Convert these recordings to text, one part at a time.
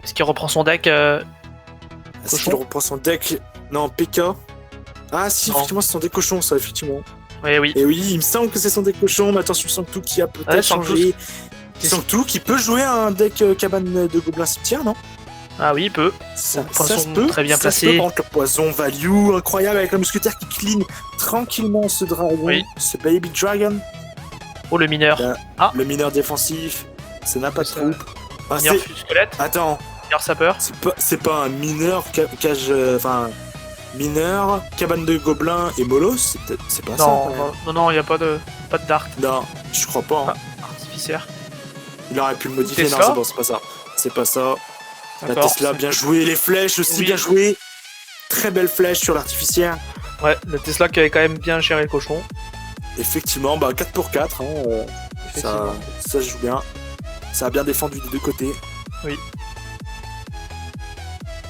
Est-ce qu'il reprend son deck Est-ce qu'il reprend son deck? Non, PK. Ah si, Non. effectivement, c'est son deck cochon, ça, effectivement. Oui. Et oui, il me semble que c'est son deck cochon, mais attention, Sanctou qui a peut-être changé. Sanctou qui peut jouer un deck cabane de gobelins cimetière, non? Ah oui, il peut. Ça Poison se peut. très bien ça se placé. peut, par contre, le poison value incroyable avec le mousquetaire qui clean tranquillement ce dragon, Oui. ce baby dragon. Oh, le mineur. Le mineur défensif, ça n'a pas de C'est ça. troupe. Ah, Mineur squelette. Attends, Mineur sapeur. c'est pas un mineur cage, enfin mineur cabane de gobelins et molos, c'est pas ça. Non, il y a pas de dart. Non, je crois pas. Hein. Artificiaire. Il aurait pu le modifier. Tesla. Non, c'est bon, c'est pas ça. C'est pas ça. La D'accord. Tesla, bien joué. Les flèches aussi, Oui. bien joué. Très belle flèche sur l'artificière. Ouais, la Tesla qui avait quand même bien géré le cochon. Effectivement, bah 4 pour 4. Hein, ça se joue bien. Ça a bien défendu des deux côtés. Oui.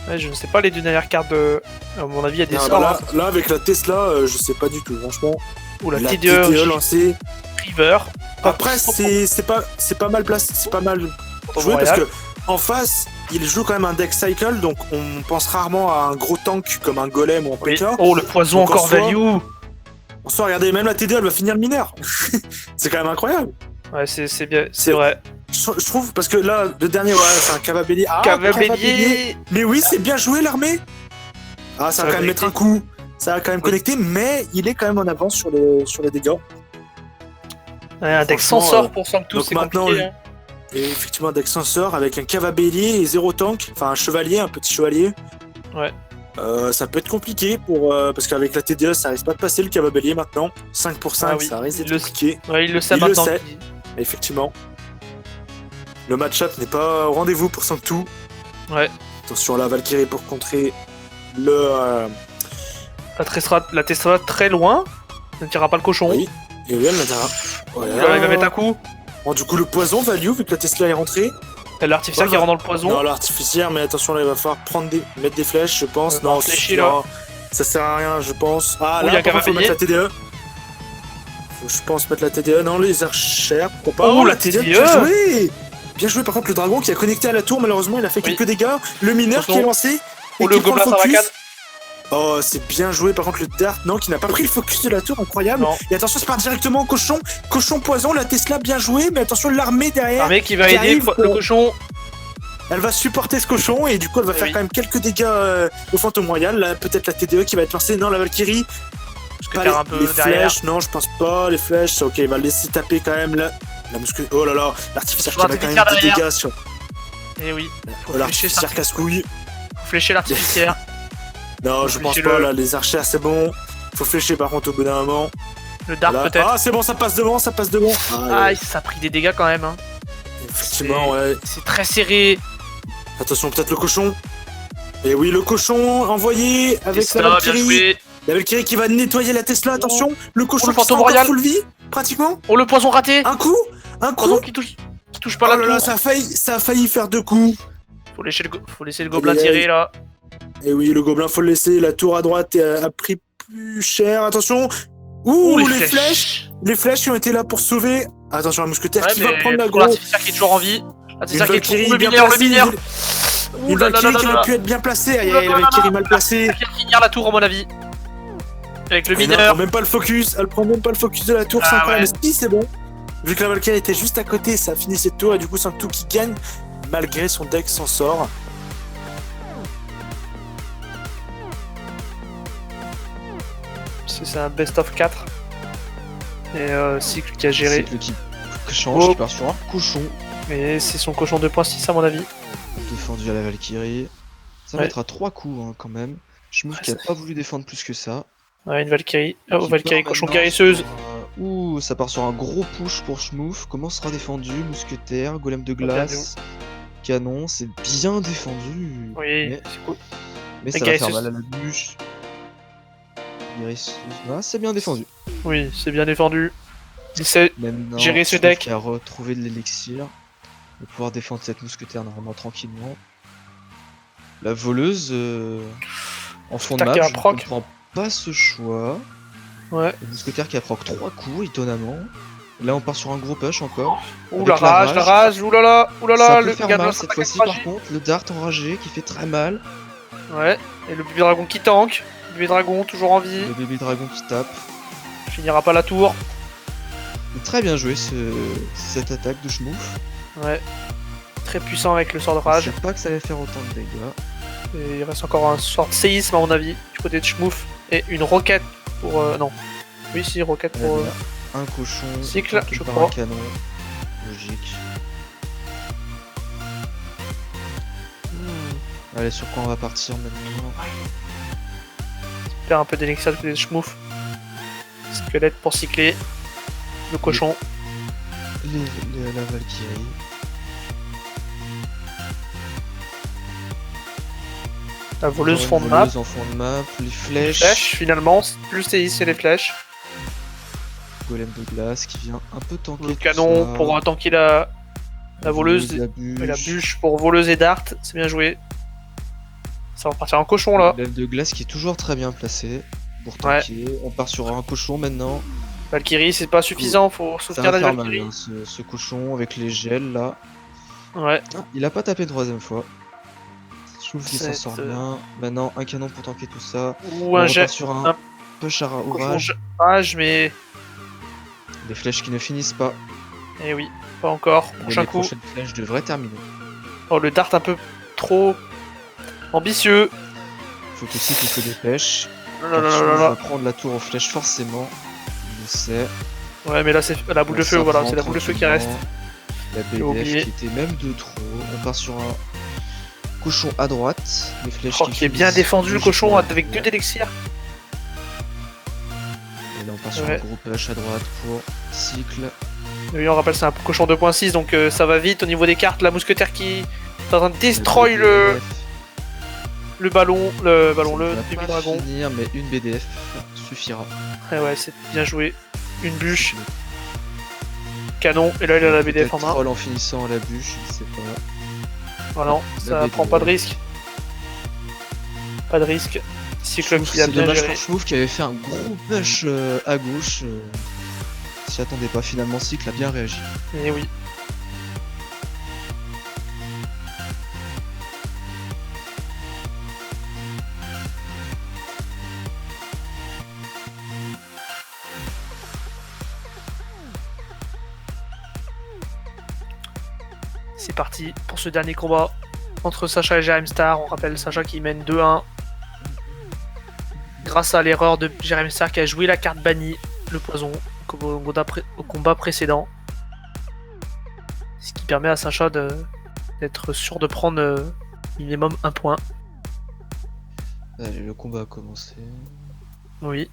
Ouais, je ne sais pas les deux dernières cartes de. À mon avis, il y a des Non, sorts. bah là, avec la Tesla, je sais pas du tout, franchement. Ou la TDE TDE lancée. River. Après, c'est pas mal placé, c'est pas mal joué parce que en face, il joue quand même un deck cycle, donc on pense rarement à un gros tank comme un golem ou un PK. Oh, le poison Donc, encore en soi, value. En soi, regardez, même la TDE, elle va finir le mineur. C'est quand même incroyable. Ouais, c'est bien, c'est vrai. Je trouve, parce que là, le dernier, ouais, c'est un Cavabellier. Ah, Cavabellier. Mais oui, c'est bien joué, l'armée. Ah, ça va quand même mettre un coup. Ça va quand même connecter, mais il est quand même en avance sur les dégâts. Ouais, un deck sans sort pour Sanctou, c'est compliqué. Hein. Et effectivement, un deck sans sort avec un Cavabellier et 0 tank. Enfin, un chevalier, un petit chevalier. Ouais. Ça peut être compliqué parce qu'avec la TDE, ça risque pas de passer le Cavabellier maintenant. 5 pour 5, ça risque d'être compliqué. Ouais, il le sait maintenant. Effectivement. Le match-up n'est pas au rendez-vous pour Sanctou. Ouais. Attention, la Valkyrie pour contrer le. La Tesla très loin. Ne tirera pas le cochon. Oui. Et oui, elle mettra. Voilà. Il va mettre un coup. Bon, du coup, le poison value vu que la Tesla est rentrée. L'artificière qui rentre dans le poison. Non, l'artificière, mais attention, là, il va falloir mettre des flèches, je pense. Non, ça sert à rien, je pense. Ah, là, il faut mettre la TDE. Je pense mettre la TDE. Non, les archères, pourquoi pas. Oh, la TDE. Bien joué. Bien joué, par contre, le dragon qui a connecté à la tour, malheureusement, il a fait quelques dégâts. Le mineur qui est lancé. Oh, le gobelin Sarbacane. Oh, c'est bien joué, par contre, le dart, non, qui n'a pas pris le focus de la tour, incroyable. Non. Et attention, ça part directement au cochon. Cochon poison, la Tesla bien joué, mais attention, l'armée derrière. L'armée qui va aider le cochon. Elle va supporter ce cochon et du coup elle va faire quand même quelques dégâts au fantôme royal. Là, peut-être la TDE qui va être lancée. Non, la Valkyrie. Pas les flèches, non, je pense pas. Les flèches, ok, il va le laisser taper quand même. La muscu. Oh là là, l'artificière qui va quand même des dégâts sur. Eh oui. L'artificière casse-couille. Faut flécher l'artificière. Non, je pense pas. Là, les archères, c'est bon. Faut flécher par contre au bout d'un moment. Le dart peut-être. Ah, c'est bon, ça passe devant, ça passe devant. Ah, ça a pris des dégâts quand même. Hein. Effectivement, ouais. C'est très serré. Attention, peut-être le cochon. Et oui, le cochon envoyé avec Tesla, la Valkyrie. La Valkyrie qui va nettoyer la Tesla, attention. Le cochon le fantôme royal. Full vie, pratiquement. Oh, le poison raté. Un coup. Poison qui touche pas la tour. Là, ça a failli faire 2 coups. Faut laisser le gobelin tirer là. Et oui, le gobelin, faut le laisser. La tour à droite a pris plus cher. Attention. Ouh, les flèches. Les flèches qui ont été là pour sauver. Attention, un mousquetaire qui va prendre la grosse. L'artificière qui est toujours en vie. L'artificière qui est toujours le mineur. Une Valkyrie qui aurait pu être bien placée. La Valkyrie mal placée. Elle vient finir la tour à mon avis. Avec le mineur. Elle prend même pas le focus. Elle prend même pas le focus de la tour. C'est incroyable. Mais si, c'est bon. Vu que la Valkyrie était juste à côté, ça a fini cette tour. Et du coup, Sanctou qui gagne malgré son deck s'en sort. C'est un best of 4. Et Cycle qui a géré. Cycle qui change, qui part sur un cochon. Et c'est son cochon 2.6 à mon avis. Défendu à la Valkyrie. Ça va être à 3 coups hein, quand même. Schmouf qui a pas voulu défendre plus que ça. Ouais, une Valkyrie. Oh, Valkyrie cochon guérisseuse. Ouh, ça part sur un gros push pour Schmouf. Comment sera défendu? Mousquetaire, golem de glace, canon, c'est bien défendu. Oui, c'est cool. Mais ça va faire mal à la bûche. Ah, c'est bien défendu. Oui, c'est bien défendu. Il sait gérer ce deck. Il a retrouvé de l'élixir. Il va pouvoir défendre cette mousquetaire normalement tranquillement. La voleuse en fond de map, je ne comprends pas ce choix. Ouais. Le mousquetaire qui a proc 3 coups, étonnamment. Là, on part sur un gros push encore. Ouh, la rage, oulala, Ça le peut faire gamin mal cette fois-ci, par contre. Le dart enragé qui fait très mal. Ouais, et le bébé dragon qui tank. Le bébé dragon toujours en vie. Le bébé dragon qui tape. Finira pas la tour. Très bien joué cette attaque de Schmouf. Ouais. Très puissant avec le sort de Je rage. sais pas que ça allait faire autant de dégâts. Et il reste encore un sort de séisme à mon avis, du côté de Schmouf. Et une roquette pour... non. Oui, si, roquette pour... Un cochon. Cycle, flanqué je par crois. un canon. Logique. Allez, sur quoi on va partir maintenant? Faire un peu d'élixir du côté de Schmouf. Squelette pour cycler. Le cochon. La Valkyrie. La voleuse fond de map. Voleuse en fond de map. Les flèches. Finalement, plus séisme et les flèches. Golem de glace qui vient un peu tanker. Le canon pour tanker la voleuse. La Et la bûche pour voleuse et dart. C'est bien joué. Ça va partir en cochon là. Golem de glace qui est toujours très bien placé pour tanker. Ouais. On part sur un cochon maintenant. Valkyrie, c'est pas suffisant, faut soutenir la Valkyrie. Mal, hein, ce cochon avec les gels là. Ouais. Ah, il a pas tapé une troisième fois. Je trouve qu'il s'en sort bien. Maintenant, un canon pour tanker tout ça. Ou un jet sur un push à orage. Mais. Des flèches qui ne finissent pas. Eh oui, pas encore. Prochain coup. Les prochaines flèches devraient terminer. Oh, le dart un peu trop ambitieux. Faut que Cycle se dépêche. On va prendre la tour aux flèches forcément. Il le sait. Ouais, mais là c'est la boule de feu, voilà, c'est la boule de feu qui reste. La BDF qui était même de trop. On part sur un cochon à droite. Les flèches qui est bien défendu le cochon avec 2 d'élixirs. Et là on part sur un gros push à droite pour Cycle. Oui, on rappelle c'est un cochon 2.6 donc ça va vite au niveau des cartes. La mousquetaire qui est en train de destroy le ballon, le bébé dragon. Finir, mais une BDF suffira. Ouais, c'est bien joué. Une bûche. Canon, et là il a la BDF en main. Troll en finissant la bûche, je sais pas. Voilà, ça prend pas de risque. Pas de risque. Cyclope qui a bien géré. Je trouve qu'il avait fait un gros push à gauche. S'y attendait pas, finalement Cycle a bien réagi. Et oui. C'est parti pour ce dernier combat entre Sacha et Jerem Star. On rappelle Sacha qui mène 2-1 grâce à l'erreur de Jerem Star qui a joué la carte bannie, le poison, au combat précédent. Ce qui permet à Sacha d'être sûr de prendre minimum 1 point. Allez, le combat a commencé. Oui.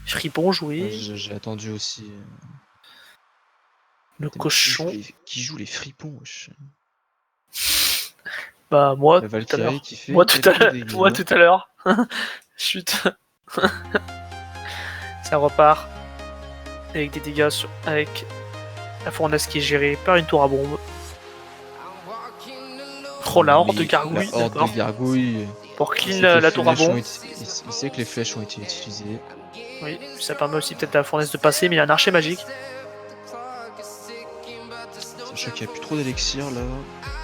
Fripon joué. J'ai attendu aussi. Le cochon. Qui joue les fripons, wesh. Bah moi, tout à l'heure. Moi tout à l'heure. Chut. Ça repart. Avec des dégâts avec la fournaise qui est gérée par une tour à bombe. Oh, la horde de gargouilles. La horde de gargouilles. Pour clean la tour à bombe. Il sait que les flèches ont été utilisées. Oui, ça permet aussi peut-être à la fournaise de passer, mais il y a un archer magique. Sachant qu'il n'y a plus trop d'élixir là.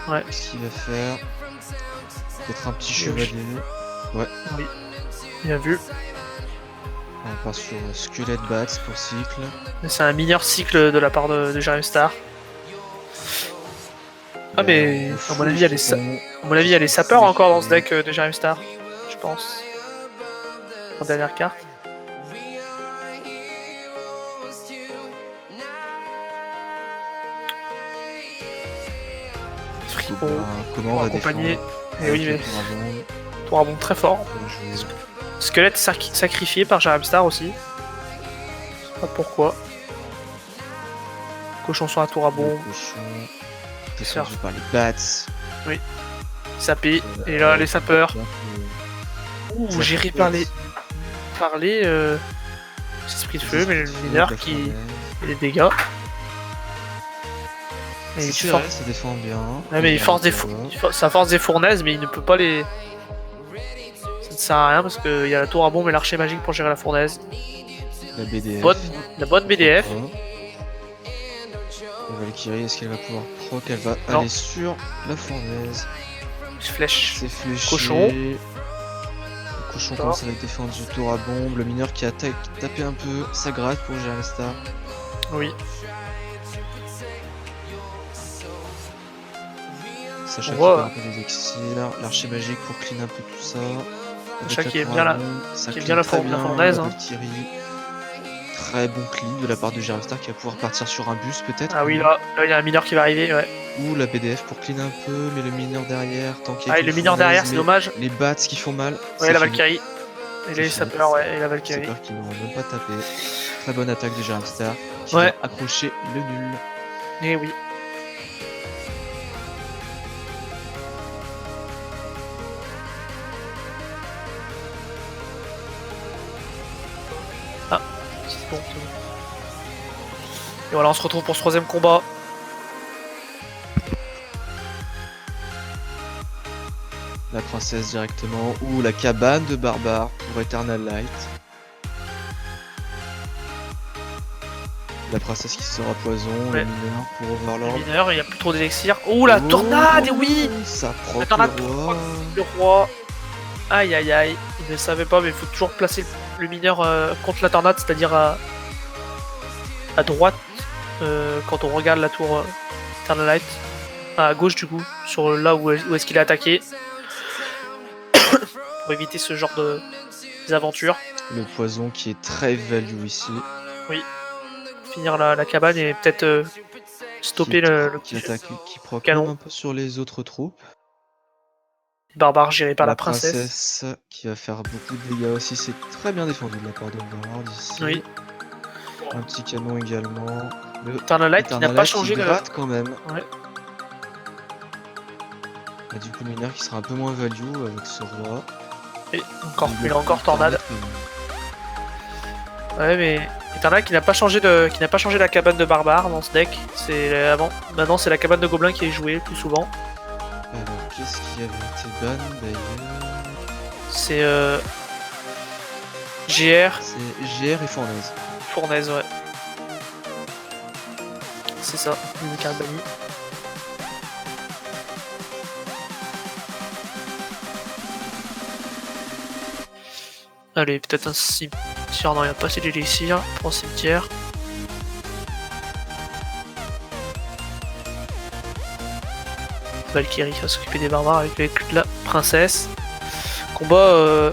Ouais. Qu'est-ce qu'il va faire? Peut-être un petit chevalier. Ouais. Oui. Bien vu. On part sur Squelette Bats pour Cycle. C'est un mineur cycle de la part de Jerem Star. Ah mais à mon avis il y a les sapeurs encore dans ce deck de Jerem Star, je pense. En dernière carte. Fripon comment on va accompagner. Et oui mais tour à bombe très fort. Squelette sacrifié par Jerem Star aussi. Je sais pas pourquoi. Cochon sur la tour à bombe. Descendu par les bats. Oui. Sapé. Et là les sapeurs. Ouh, géré par les esprits de feu, mais le mineur qui fait des dégâts. Et c'est vrai, ça défend bien. Ouais, mais il force ça force des fournaises, mais il ne peut pas les. Ça ne sert à rien parce qu'il y a la tour à bombe et l'archer magique pour gérer la fournaise. La BDF. La bonne BDF. La Valkyrie, est-ce qu'elle va pouvoir proc? Elle va aller sur la fournaise. Flèche. C'est fléché. Cochon. Le cochon commence avec défense du tour à bombe. Le mineur qui a tapé un peu, ça gratte pour gérer Star. Oui. Sacha qui perd un peu des élixirs. L'archer magique pour clean un peu tout ça. Sacha qui est bien la fournaise. Valkyrie. Très bon clean de la part de Star qui va pouvoir partir sur un bus peut-être. Ah oui, là il y a un mineur qui va arriver, ouais. Ou la BDF pour clean un peu, mais le mineur derrière, tanké. Ah, et le mineur derrière, c'est dommage. Les bats qui font mal. Ouais, la Valkyrie. Et les sapeurs, ouais, et la Valkyrie. Les sapeurs qui n'auront même pas tapé. Très bonne attaque de Star qui va accrocher le nul. Et oui. Ah, c'est bon. Et voilà, on se retrouve pour ce 3ème combat. La princesse directement, ou la cabane de barbare pour Eternal Light. La princesse qui sera poison, le mineur pour Overlord. Le mineur, il n'y a plus trop d'élixir. Oh, la tornade, oui. Ça prend le roi. Aïe aïe aïe, il ne savait pas, mais il faut toujours placer le mineur contre la tornade, c'est-à-dire à droite, quand on regarde la tour Eternal Light, à gauche du coup, sur là où est-ce qu'il a attaqué, pour éviter ce genre d'aventures. Le poison qui est très value ici. Oui, finir la cabane et peut-être stopper le qui attaque, qui proc canon un peu sur les autres troupes. Barbare géré par la princesse. Qui va faire beaucoup de dégâts aussi, c'est très bien défendu de la part d'Overlord ici. Oui. Un petit canon également. Le Eternal Light qui n'a pas changé de gratte quand même. Ouais. Et du coup le mineur qui sera un peu moins value avec ce roi. Et encore, il a encore tornade. Ouais, mais Eternal qui n'a pas changé la cabane de barbare dans ce deck. C'est avant. Maintenant c'est la cabane de gobelins qui est jouée plus souvent. Alors qu'est-ce qui avait été ban d'ailleurs? C'est GR. C'est GR et fournaise. Fournaise, ouais. C'est ça, une carte bannie. Allez, peut-être un cimetière. Non, il n'y a pas assez d'élixir pour un cimetière. Valkyrie va s'occuper des barbares avec la princesse. Combat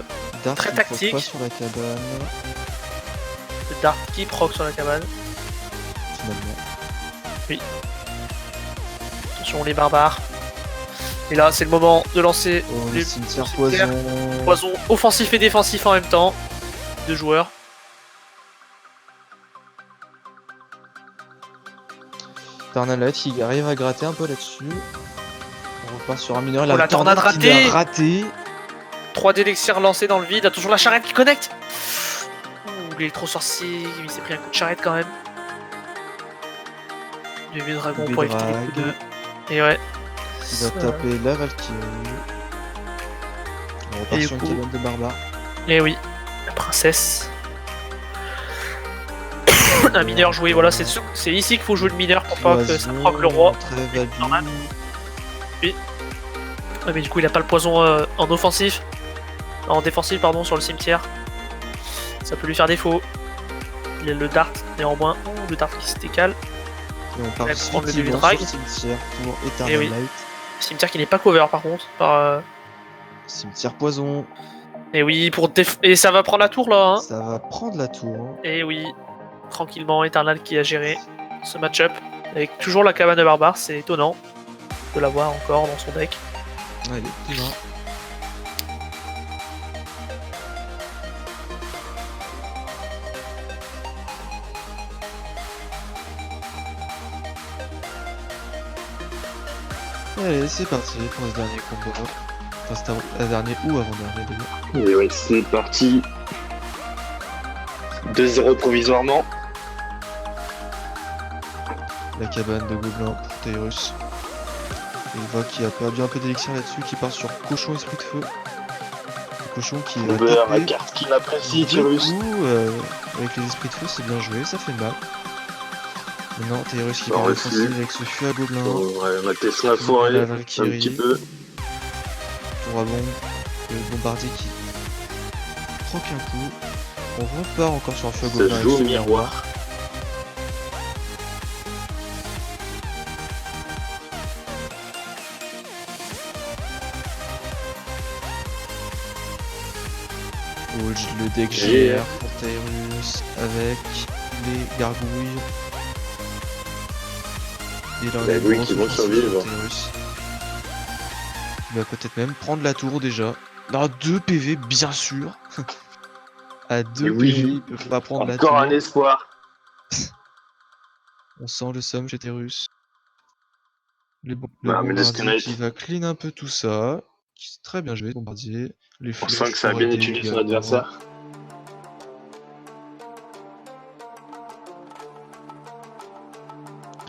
très tactique. Sur la cabane. Dark qui proc sur la cabane. Finalement. Oui. Attention les barbares. Et là c'est le moment de lancer les cimetières poison. Poison offensif et défensif en même temps. 2 joueurs. Eternal Light qui arrive à gratter un peu là-dessus. On repart sur un mineur. La tornade ratée. 3 d'élixirs lancés dans le vide. Toujours la charrette qui connecte. Ouh, l'électro-sorcier, il s'est pris un coup de charrette quand même. Le vieux dragon pour éviter les coups de... Et ouais. Il va taper la Valkyrie. On repart sur une cabane de barbare. Et oui, la princesse. Un mineur joué, voilà, c'est ici qu'il faut jouer le mineur pour pas que ça proque le roi. Normal. Oui. Ouais, mais du coup il a pas le poison en offensif. En défensif pardon sur le cimetière. Ça peut lui faire défaut. Il a le dart néanmoins. Oh, le dart qui se décale. Et on part prendre le début de drag. Cimetière pour Eternal Light. Cimetière qui n'est pas cover par contre. Cimetière poison. Et oui, et ça va prendre la tour là. Hein. Ça va prendre la tour. Et oui, tranquillement, Eternal qui a géré ce match-up. Avec toujours la cabane de barbare, c'est étonnant de l'avoir encore dans son deck. Ouais, il est plus là. Allez, c'est parti pour ce dernier combat. Enfin, c'est dernier ou avant-dernier d'ailleurs. Et ouais, c'est parti. 2-0 provisoirement. La cabane de gobelins pour Taurus. Et il voit qu'il a perdu un peu d'élixir là-dessus, qui part sur cochon esprit de feu. cochon qui va Bombeur, la taper carte qu'il apprécie, deux Tyrus. coups, avec les esprits de feu, c'est bien joué, ça fait mal. Maintenant, Tyrus qui Bah, part on offensive suit. avec ce fût à gobelin. Ouais, ma Tesla La forêt, un Valkyrie. petit peu. Tour à bombe, le bombardier qui prend qu'un coup. On repart encore sur un feu à Ça gobelin joue avec ce au miroir. Le deck GR pour Tyrus avec les gargouilles. Et là, on a une Gargouilles grosse qui vont offensive survivre. sur Tyrus. Il va peut-être même prendre la tour déjà. Non, 2 PV bien sûr. À 2 Et oui, PV, il peut pas prendre la encore tour. un espoir. On sent le somme chez Tyrus. Le Bah, mais le bombardier Skynet. qui va clean un peu tout ça. C'est très bien joué, bombardier. Les On flèches sent que ça a pour bien aider étudié son également. adversaire.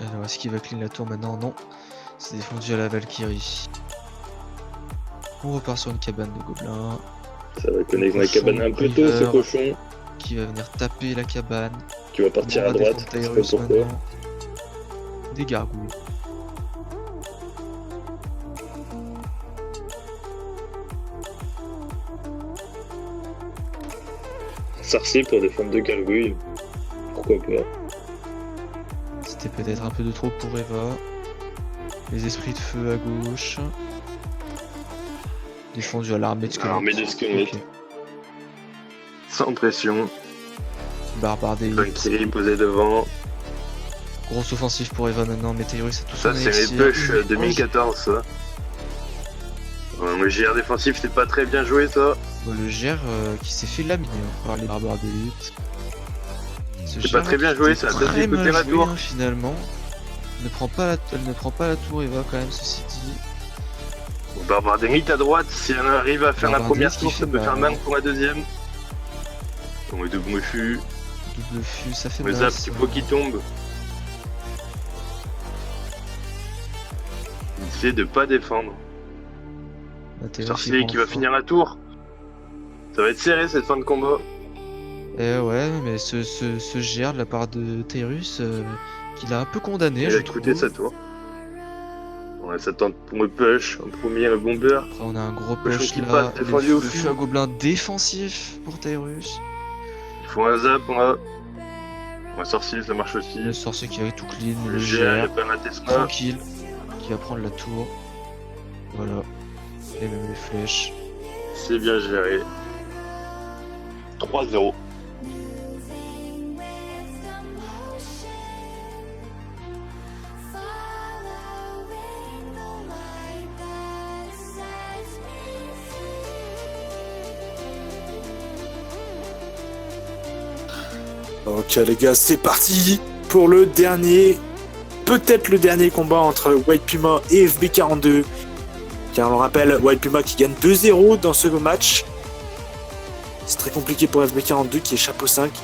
Alors, est-ce qu'il va clean la tour maintenant? Non. C'est défendu à la Valkyrie. On repart sur une cabane de gobelins. Ça va connecter la Cochon, cabane un peu tôt, ce River. cochon. Qui va venir taper la cabane. Qui va partir On à va droite. défendre Je sais pas Tyrus pourquoi. maintenant. Des gargouilles. Sorcier pour défendre 2 gargouilles. Pourquoi pas. C'était peut-être un peu de trop pour Eva. Les esprits de feu à gauche. Défendu à l'armée de squelettes. Armée de squelettes. Ok. Sans pression. Barbare des Valkyrie posée devant. Grosse offensive pour Eva maintenant, mais Tyrus a tout Ça, son c'est élixir. mes push 2014, ça. Ouais, le GR défensif, c'est pas très bien joué, ça. Le GR qui s'est fait laminer par les barbares d'élite. C'est pas très bien joué, ça a peut-être très décoté mal la joué, tour. hein, finalement. Elle ne prend pas la tour Eva quand même, ceci dit. Bon, Barbare d'élite à droite, si elle arrive à faire la Barbare première d'élite tour, qui ça fait peut faire mal. mal pour la deuxième. Bon, le double fût. Double fût, ça fait Le mal. zap ça. qu'il faut qu'il tombe. Il essaie de pas défendre. Bah, Tyrus, il Sorcier prend qui va fort. finir la tour. Ça va être serré cette fin de combat. Eh ouais, mais ce GR de la part de Tyrus, qu'il a un peu condamné, Il je a coûté trouve. sa tour. Ouais, ça tente pour le push. En premier, le bomber. Après, on a un gros Cochon push qui là. passe, défendu au Le fût. fût à gobelin défensif pour Tyrus. Il faut un zap, on a. Un sorcier, ça marche aussi. Le sorcier qui va tout clean, Le le GR, il y a GR pas la Tesla. tranquille, qui va prendre la tour. Voilà. Et même les flèches. C'est bien géré. 3-0. Ok les gars, c'est parti pour le dernier, peut-être le dernier combat entre White Puma et FB42. Car on le rappelle, White Puma qui gagne 2-0 dans ce match. C'est très compliqué pour FB42 qui est chapeau 5, qui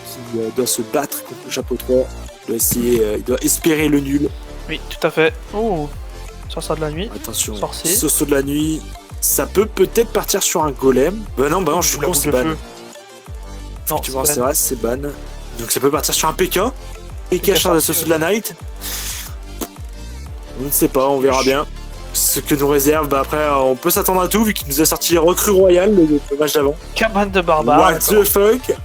doit se battre contre le chapeau 3. Il doit espérer le nul. Oui, tout à fait. Oh, sorcier de la nuit. Attention, Sorcier. Soso de la nuit, ça peut peut-être partir sur un golem. Bah non, je suis La con, boule c'est de ban. feu. Non, Effectivement, c'est c'est ban. vrai, c'est ban. Donc ça peut partir sur un PK. PK sur la Soso de la Night. On ne sait pas, on verra bien. Ce que nous réserve, bah après, on peut s'attendre à tout vu qu'il nous a sorti Recrue Royale le match d'avant. Cabane de barbares. What the fuck?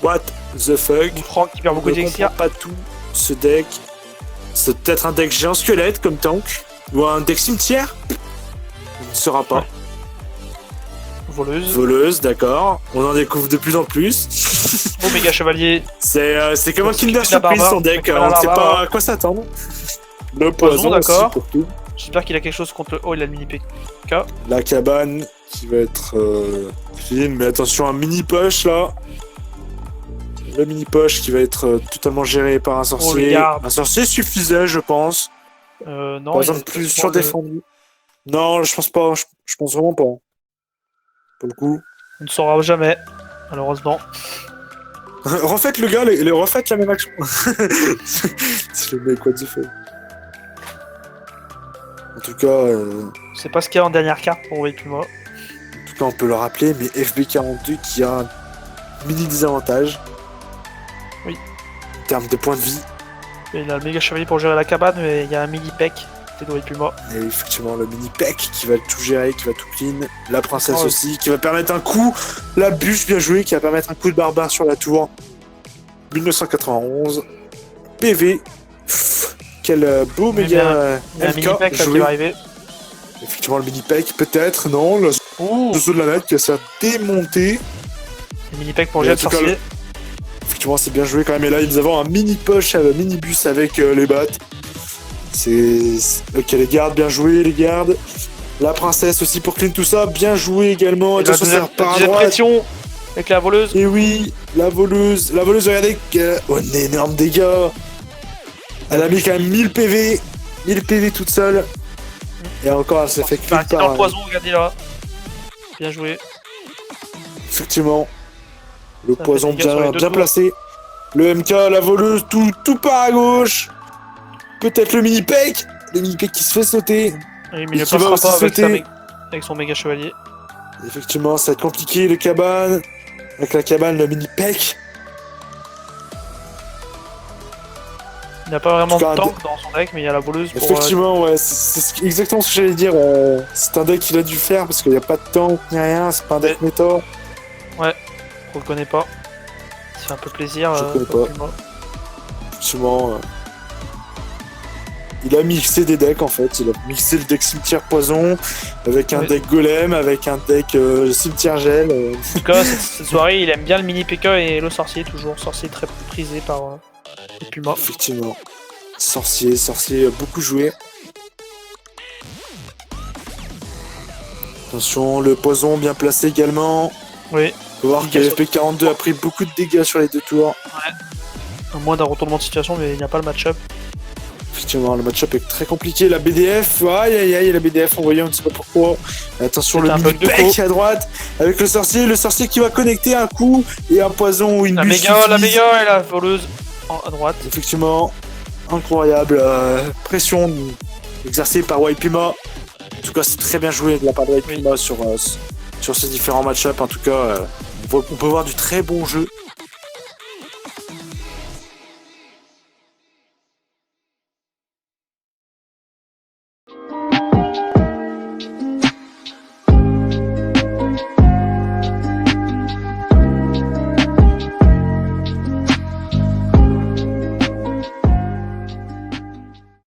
What the fuck? Franck qui perd beaucoup Je ne d'élixir. comprends pas tout ce deck. C'est peut-être un deck géant squelette comme tank. Ou un deck cimetière. On ne saura pas. Voleuse. Voleuse, d'accord. On en découvre de plus en plus. Oméga chevalier. C'est comme un C'est Kinder la Surprise barbare. son deck. C'est On ne sait la pas barbare. à quoi s'attendre. Le Poison, poison aussi d'accord. pour tout. J'espère qu'il a quelque chose contre le. Oh, il a le mini PK. La cabane qui va être clean, mais attention, un mini push là. Le mini push qui va être totalement géré par un sorcier. garde. Un sorcier suffisait, je pense. Non, Pas besoin de plus surdéfendu. Non, je pense pas. Je pense vraiment pas. Pour le coup. On ne saura jamais, malheureusement. Refaites le gars, refaites la même action. C'est le mec, what the fuck. En tout cas, C'est pas ce qu'il y a en dernière carte pour White Puma. cas on peut le rappeler, mais FB42 qui a un mini désavantage. Oui. En termes de points de vie. Et il a le méga chevalier pour gérer la cabane, mais il y a un mini peck. C'est Dory Puma. Et effectivement, le mini peck qui va tout gérer, qui va tout clean. La princesse aussi, qui va permettre un coup. La bûche bien jouée, qui va permettre un coup de barbare sur la tour. 1991. PV. Pff, quel beau méga il y a un mini peck qui va arriver. Effectivement, le mini peck, peut-être, non. Le saut de la net qui va se faire démonter. Le mini peck pour gérer le sorcier. Effectivement, c'est bien joué quand même. Et là, nous avons un mini push, un mini bus avec les battes. C'est. Ok, les gardes, bien joué, les gardes. La princesse aussi pour clean tout ça, bien joué également. Attention, ça repart à droite. Pression avec la voleuse. Et oui, la voleuse, regardez, un énorme dégât. Elle a mis quand même 1000 PV, 1000 PV toute seule. Et encore, elle s'est fait clean par... dans le poison, regardez là. Bien joué. Effectivement. Le poison bien placé. Le MK, la voleuse, tout part à gauche. Peut-être le mini-peck. Le mini-peck qui se fait sauter. Oui, mais il ne passera pas avec son méga chevalier. Effectivement, ça va être compliqué, les cabanes. Avec la cabane, le mini-peck. Il n'a pas vraiment de tank dans son deck, mais il y a la voleuse pour... Effectivement, ouais, c'est exactement ce que j'allais dire. C'est un deck qu'il a dû faire, parce qu'il n'y a pas de tank ni rien, c'est pas un deck méta. Ouais, on le connaît pas. C'est un peu plaisir. Je connais pas. Effectivement... Il a mixé des decks en fait, il a mixé le deck cimetière poison avec un deck golem, avec un deck cimetière gel. En tout cas, cette soirée, il aime bien le mini PK et le sorcier, toujours. Sorcier très prisé par les Pumas. Effectivement. Sorcier beaucoup joué. Attention, le poison bien placé également. Oui. On va voir que FP42 a pris beaucoup de dégâts sur les deux tours. Ouais. À moins d'un retournement de situation, mais il n'y a pas le match-up. Effectivement, le match-up est très compliqué. La BDF, aïe, la BDF envoyée, on ne sait pas pourquoi. Attention, le mini-peck à droite, avec le sorcier qui va connecter un coup et un poison ou une bûche. La méga et la voleuse à droite. Effectivement, incroyable. Pression exercée par White Puma. En tout cas, c'est très bien joué de la part de White Puma sur ces différents match-up. En tout cas, on peut voir du très bon jeu.